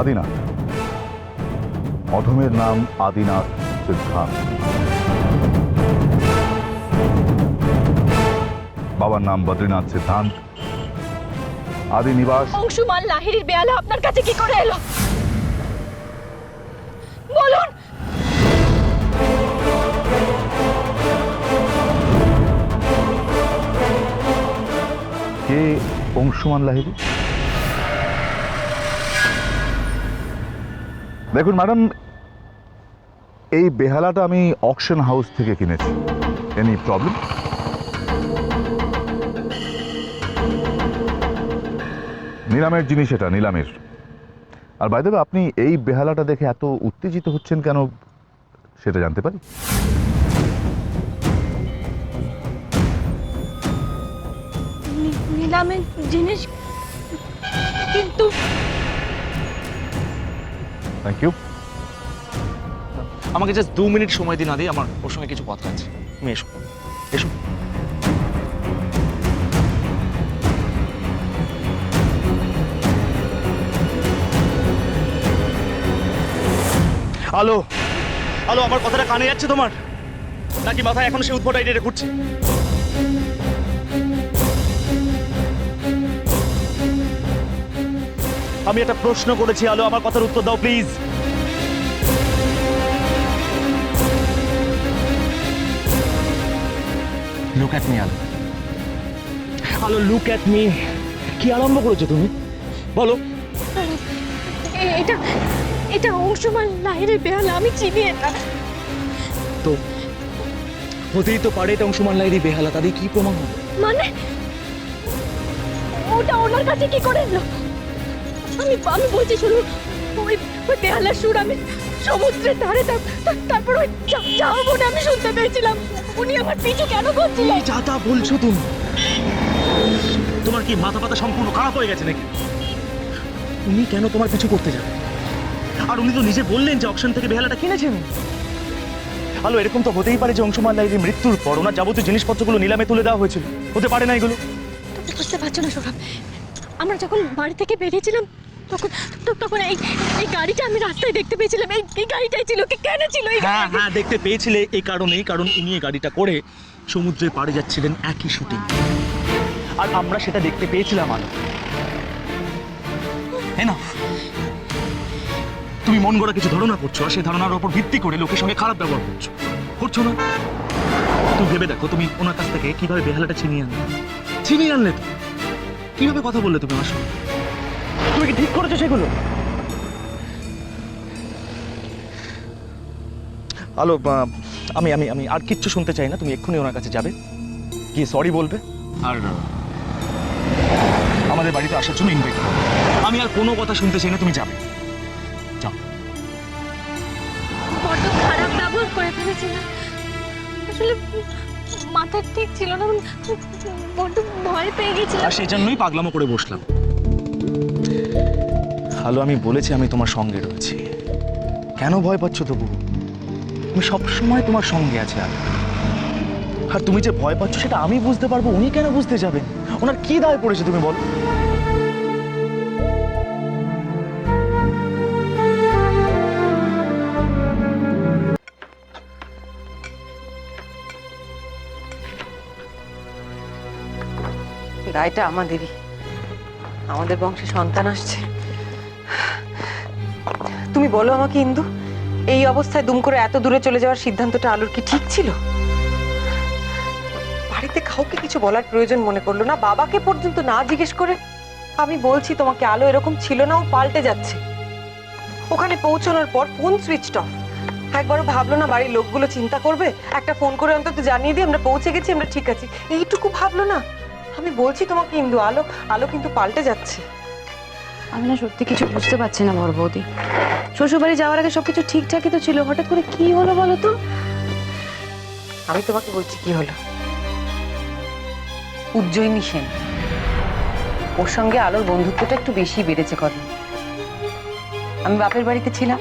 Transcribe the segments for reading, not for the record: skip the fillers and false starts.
আদিনাথ। অধমের নাম আদিনাথ সিদ্ধান্ত। বাবার নাম বদ্রীনাথ সিদ্ধান্ত। আদি নিবাস। অংশুমান লাহিড়ীর বেহালা আপনার কাছে কি করে এলো বলুন। কে অংশুমান লাহিড়ী? দেখুন ম্যাডাম, এই বেহালাটা আমি অকশন হাউস থেকে কিনেছি। Any problem? নিলামের জিনিস এটা, নিলামের। আর বাই দ্য ওয়ে, আপনি এই বেহালাটা দেখে এত উত্তেজিত হচ্ছেন কেন সেটা জানতে পারি? নিলামের জিনিস, কিন্তু থ্যাংক ইউ। আমাকে জাস্ট 2 মিনিট সময় দিন আদি, আমার ওর সঙ্গে কিছু কথা আছে। তুমি এসো এসো। আলো আলো, আমার কথাটা কানে যাচ্ছে তোমার, নাকি মাথায় এখন সে উদ্ভট আইডিয়াটা ঘুরছে? আমি একটা প্রশ্ন করেছি আলো, আমার কথার উত্তর দাও প্লিজ। লুক অ্যাট মি আলো। আলো লুক অ্যাট মি। কি আরম্ভ করেছো তুমি বলো? এটা এটা অংশুমান লাহিড়ীর বেহালা, আমি চিনি এটা। তো হতেই তো পারে এটা অংশুমান লাহিড়ী বেহালা, তাদের কি প্রমাণ হবে? মানে ওটা ওনার কাছে কি করে এলো? আমি আমি বলছি শুনুন, ওই ওই বেহালার সুর আমি সমুদ্রের ধারে, তারপর ওই যাও বলে আমি শুনতে পেয়েছিলাম। উনি আমার পিছু কেন করছিলেন? যা তা বলছো তুমি? তোমার কি মাথা পাতা সম্পূর্ণ খারাপ হয়ে গেছে নাকি? উনি কেন তোমার পিছু করতে যাবে? আর উনি তো নিজে বললেন যে অকশন থেকে বেহালাটা কিনেছেন। আলো, এরকম তো হতেই পারে যে অংশুমান লাহিড়ীর মৃত্যুর পর ওনার যাবতীয় জিনিসপত্রগুলো নিলামে তুলে দেওয়া হয়েছিল। হতে পারে না এগুলো? তুমি বুঝতে পারছো না সৌরভ, আমরা যখন বাড়ি থেকে বেরিয়েছিলাম তখন তখন এই গাড়িটা আমি রাস্তায় দেখতে পেয়েছিলাম। এই গাড়িটাই ছিল, কেন ছিল এই হ্যাঁ গাড়ি? হ্যাঁ, দেখতে পেয়েছিলে এই কারণেই, কারণ ইনি এই গাড়িটা করে সমুদ্রের পাড়ে যাচ্ছিলেন একই শুটিং, আর আমরা সেটা দেখতে পেয়েছিলাম। আলো, হ্যাঁ না, তুমি মন গড়া কিছু ধারণা করছো, আর সেই ধারণার উপর ভিত্তি করে লোকের সঙ্গে খারাপ ব্যবহার করছো না? তুমি ভেবে দেখো, তুমি ওনার কাছ থেকে কিভাবে বেহালাটা ছিনিয়ে আনলে তো কিভাবে কথা বললে তুমি আমার সঙ্গে? তুমি কি ঠিক করেছো সেগুলো? আলো, আমি আমি আমি আর কিচ্ছু শুনতে চাই না। তুমি এক্ষুনি ওনার কাছে যাবে, গিয়ে সরি বলবে, আর আমাদের বাড়িতে আসার জন্য ইনভাইট করবে। আমি আর কোনো কথা শুনতে চাই না, তুমি যাবে, যাও। বড্ড খারাপ ব্যবহার করে ফেলেছিলাম, আসলে মাথা ঠিক ছিল না, বড্ড ভয় পেয়ে গেছিলাম। আর সেই জন্যই পাগলামো করে বসলাম। হ্যালো, আমি বলেছি আমি তোমার সঙ্গে রয়েছি। কেন ভয় পাচ্ছ তবু? আমি সবসময় তোমার সঙ্গে আছি। আর তুমি যে ভয় পাচ্ছ সেটা আমি বুঝতে পারবো, উনি কেন বুঝতে যাবেন? ওনার কি দায় পড়েছে তুমি বলো? দায়টা আমাদেরই, আমাদের বংশে সন্তান আসছে। তুমি বলো আমাকে ইন্দু, এই অবস্থায় দুম করে এত দূরে চলে যাওয়ার সিদ্ধান্তটা আলোর কি ঠিক ছিল? বাড়িতে কাউকে কিছু বলার প্রয়োজন মনে করলো না, বাবাকে পর্যন্ত না জিজ্ঞেস করে। আমি বলছি তোমাকে, আলো এরকম ছিল না, ও পাল্টে যাচ্ছে। ওখানে পৌঁছানোর পর ফোন সুইচড অফ। একবারও ভাবলো না বাড়ির লোকগুলো চিন্তা করবে, একটা ফোন করে অন্তত জানিয়ে দিই আমরা পৌঁছে গেছি, আমরা ঠিক আছি, এইটুকু ভাবলো না। আমি বলছি তোমাকে ইন্দু, আলো আলো কিন্তু পাল্টে যাচ্ছে। আমি না সত্যি কিছু বুঝতে পারছি না বড় বৌদি। শ্বশুরবাড়ি যাওয়ার আগে সবকিছু ঠিকঠাকই তো ছিল, হঠাৎ করে কি হলো বলো তো? আমি তোমাকে বলছি কি হলো। উজ্জয়িনী সেন, ওর সঙ্গে আলোর বন্ধুত্বটা একটু বেশি বেড়েছে কদিন। আমি বাপের বাড়িতে ছিলাম,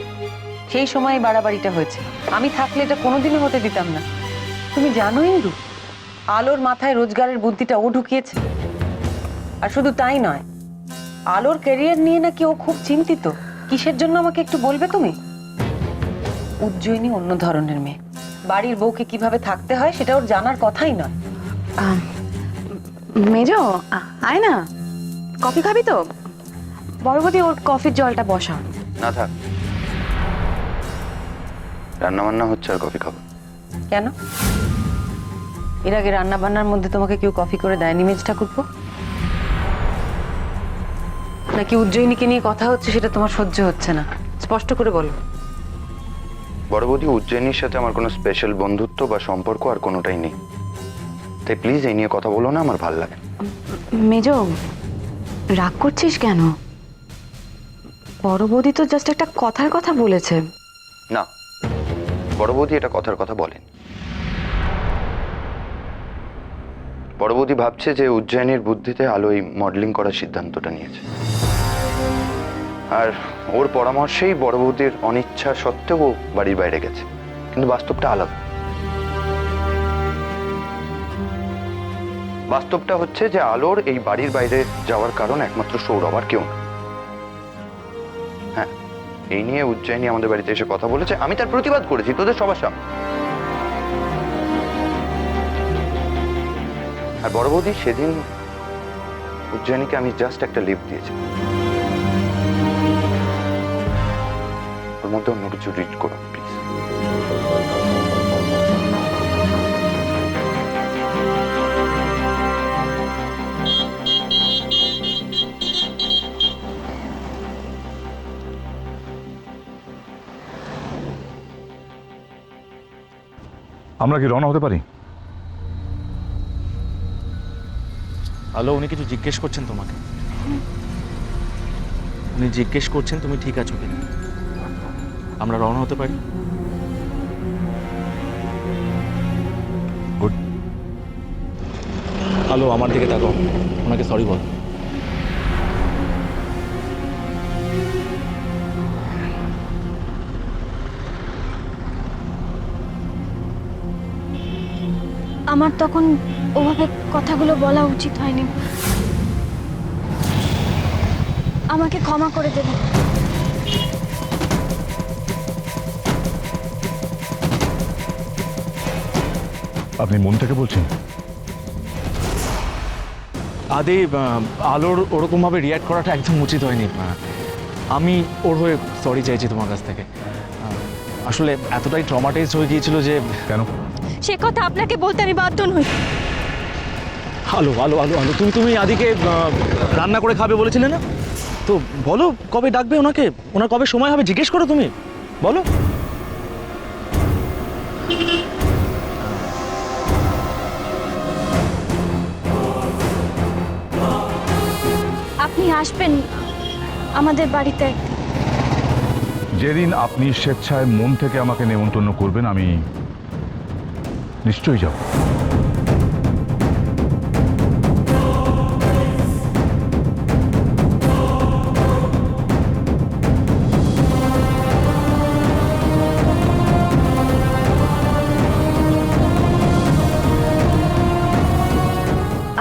সেই সময় বাড়াবাড়িটা হয়েছে। আমি থাকলে এটা কোনোদিনও হতে দিতাম না। তুমি জানো ইন্দু, আলোর মাথায় রোজগারের বুদ্ধিটা ও ঢুকিয়েছে। আর শুধু তাই নয়, আলোর ক্যারিয়ার নিয়ে নাকি ও খুব চিন্তিত। কিসের জন্য আমাকে একটু বলবে তুমি? উজ্জয়িনী অন্য ধরনের মেয়ে, বাড়ির বউকে কিভাবে থাকতে হয় সেটা ওর জানার কথাই নয়। মেজো আয় না, কফি খাবি তো? বড় বৌদি ওর কফির জলটা বসা। না থাক, রান্না বান্না হচ্ছে আর কফি খাবো। কেন? এর আগে রান্না বান্নার মধ্যে তোমাকে কেউ কফি করে দেয়নি মেজ ঠাকুরপো? নাকি উজ্জয়িনীকে নিয়ে কথা হচ্ছে সেটা তোমার সহ্য হচ্ছে না? স্পষ্ট করে বলো। বড় বৌদি, উজ্জয়িনীর সাথে আমার কোনো স্পেশাল বন্ধুত্ব বা সম্পর্ক আর কোনোটাই নেই, তাই প্লিজ এই নিয়ে কথা বলো না, আমার ভাল লাগে। মেজো রাগ করছিস কেন? বড় বৌদি তো জাস্ট একটা কথার কথা বলেছে। না, বড় বৌদি এটা কথার কথা বলেন। বড় বৌদি ভাবছে যে উজ্জয়িনীর বুদ্ধিতে আলো এই মডেলিং করার সিদ্ধান্তটা নিয়েছে, আর ওর পরামর্শেই বড় বৌদির অনিচ্ছা সত্ত্বেও ও বাড়ির বাইরে গেছে, কিন্তু বাস্তবটা আলাদা। বাস্তবটা হচ্ছে যে আলোর এই বাড়ির বাইরে যাওয়ার কারণ একমাত্র সৌরভ, আর কেউ না। হ্যাঁ, এই নিয়ে উজ্জয়িনী আমাদের বাড়িতে এসে কথা বলেছে, আমি তার প্রতিবাদ করেছি তোদের সবার সামনে। আর বড় বৌদি, সেদিন উজ্জয়িনীকে আমি জাস্ট একটা লিফট দিয়েছি, ওর মধ্যে অন্য কিছু রিড করো প্লিজ। আমরা কি রওনা হতে পারি? আলো, উনি কিছু জিজ্ঞেস করছেন তোমাকে। উনি জিজ্ঞেস করছেন তুমি ঠিক আছো কিনা। আমরা রওনা হতে পারি? গুড। আলো, আমার দিকে তাকাও, ওনাকে সরি বল। আমার তখন ওভাবে কথাগুলো বলা উচিত হয়নি, আমাকে ক্ষমা করে দেবেন। আপনি মন থেকে বলছেন? আদে, আলোর ওরকম ভাবে রিয়াক্ট করাটা একদম উচিত হয়নি। আমি ওর হয়ে সরি চাইছি তোমার কাছ থেকে। আসলে এতটাই ট্রমাটাইজড হয়ে গিয়েছিল যে। কেন? সে কথা আপনাকে বলতে আমি বাধ্য নই। আলো আলো আলো আলো, তুমি আদিকে রান্না করে খাবে বলেছিলে না? তো বলো কবে ডাকবে ওনাকে, ওনার কবে সময় হবে জিজ্ঞেস করো, তুমি বলো। আপনি আসবেন আমাদের বাড়িতে? যেদিন আপনি স্বেচ্ছায় মন থেকে আমাকে নেমন্তন্ন করবেন আমি নিশ্চয়ই যাব।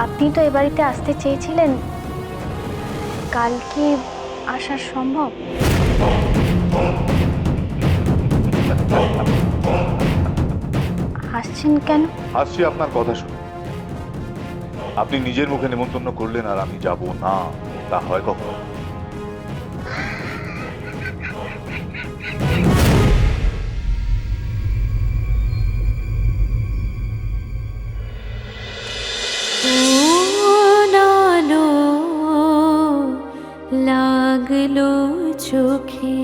আপনি তো এ বাড়িতে আসতে চেয়েছিলেন, কাল কি আসা সম্ভব? হাসছেন কেন? আসছি আপনার কথা শুনে। আপনি নিজের মুখে নেমন্তন্ন করলেন আর আমি যাব না, তা হয় কখন? লাগলো চোখে